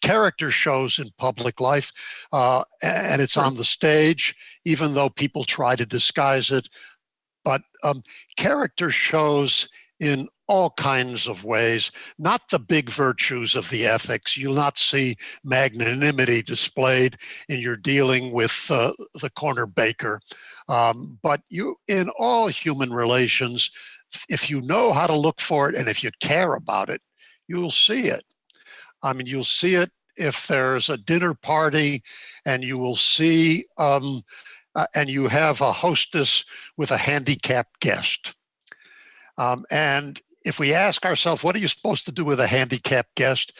character shows in public life, and it's on the stage, even though people try to disguise it. But character shows in all kinds of ways, not the big virtues of the ethics. You'll not see magnanimity displayed in your dealing with the corner baker. But you, in all human relations, if you know how to look for it and if you care about it, you'll see it. I mean, you'll see it if there's a dinner party and you will see, and you have a hostess with a handicapped guest. And if we ask ourselves, what are you supposed to do with a handicapped guest?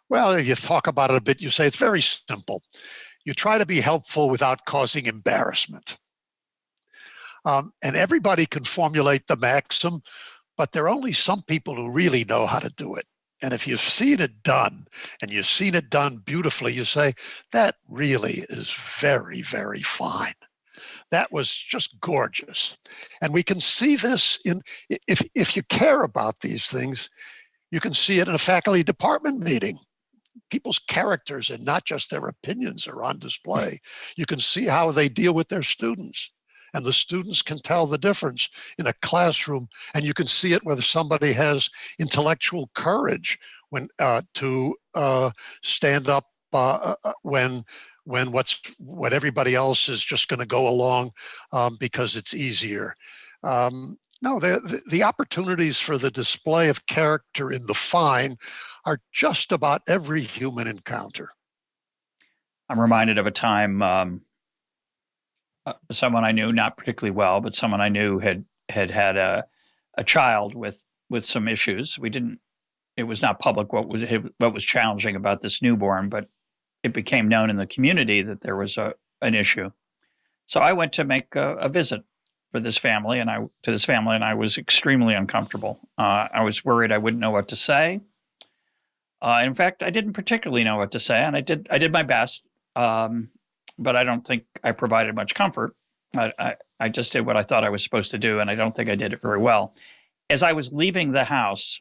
Well, if you talk about it a bit, you say it's very simple. You try to be helpful without causing embarrassment. And everybody can formulate the maxim, but there are only some people who really know how to do it. And if you've seen it done, and you've seen it done beautifully, you say, that really is very, very fine. That was just gorgeous. And we can see this in, if you care about these things, you can see it in a faculty department meeting. People's characters and not just their opinions are on display. You can see how they deal with their students. And the students can tell the difference in a classroom. And you can see it whether somebody has intellectual courage when to stand up when what everybody else is just going to go along because it's easier. No, the opportunities for the display of character in the fine are just about every human encounter. I'm reminded of a time someone I knew, not particularly well, but someone I knew had a child with some issues. It was not public what was challenging about this newborn, but it became known in the community that there was an issue. So I went to make a visit for this family, and I was extremely uncomfortable. I was worried I wouldn't know what to say. In fact, I didn't particularly know what to say, and I did my best, but I don't think I provided much comfort. I just did what I thought I was supposed to do, and I don't think I did it very well. As I was leaving the house,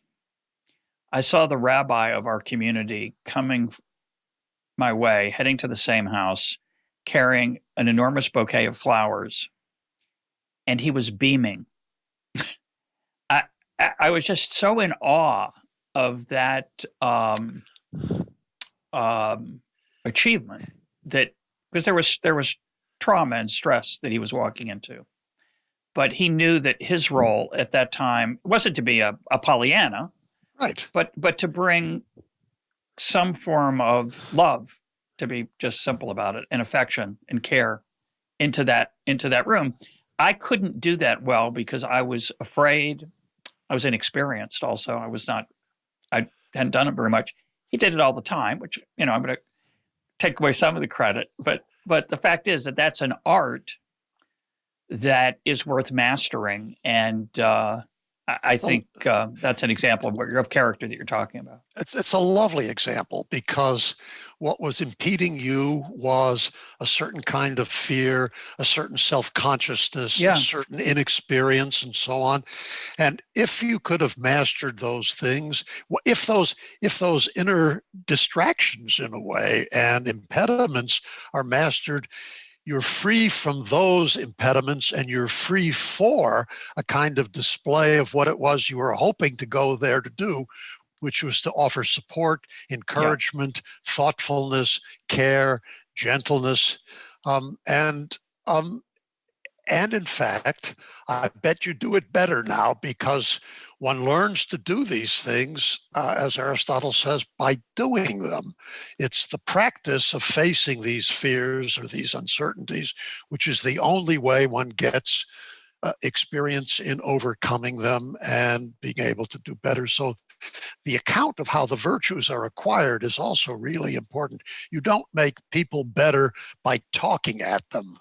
I saw the rabbi of our community coming my way, heading to the same house, carrying an enormous bouquet of flowers, and he was beaming. I was just so in awe of that achievement, that because there was trauma and stress that he was walking into, but he knew that his role at that time wasn't to be a Pollyanna, right? But to bring some form of love, to be just simple about it, and affection and care into that room. I couldn't do that well because I was afraid. I was inexperienced also. I hadn't done it very much. He did it all the time, which, I'm going to take away some of the credit. But the fact is that that's an art that is worth mastering. And I think that's an example of character that you're talking about. It's a lovely example, because what was impeding you was a certain kind of fear, a certain self-consciousness, a certain inexperience, and so on. And if you could have mastered those things, if those inner distractions, in a way, and impediments are mastered, you're free from those impediments, and you're free for a kind of display of what it was you were hoping to go there to do, which was to offer support, encouragement, thoughtfulness, care, gentleness. And in fact, I bet you do it better now, because one learns to do these things, as Aristotle says, by doing them. It's the practice of facing these fears or these uncertainties, which is the only way one gets experience in overcoming them and being able to do better. So the account of how the virtues are acquired is also really important. You don't make people better by talking at them.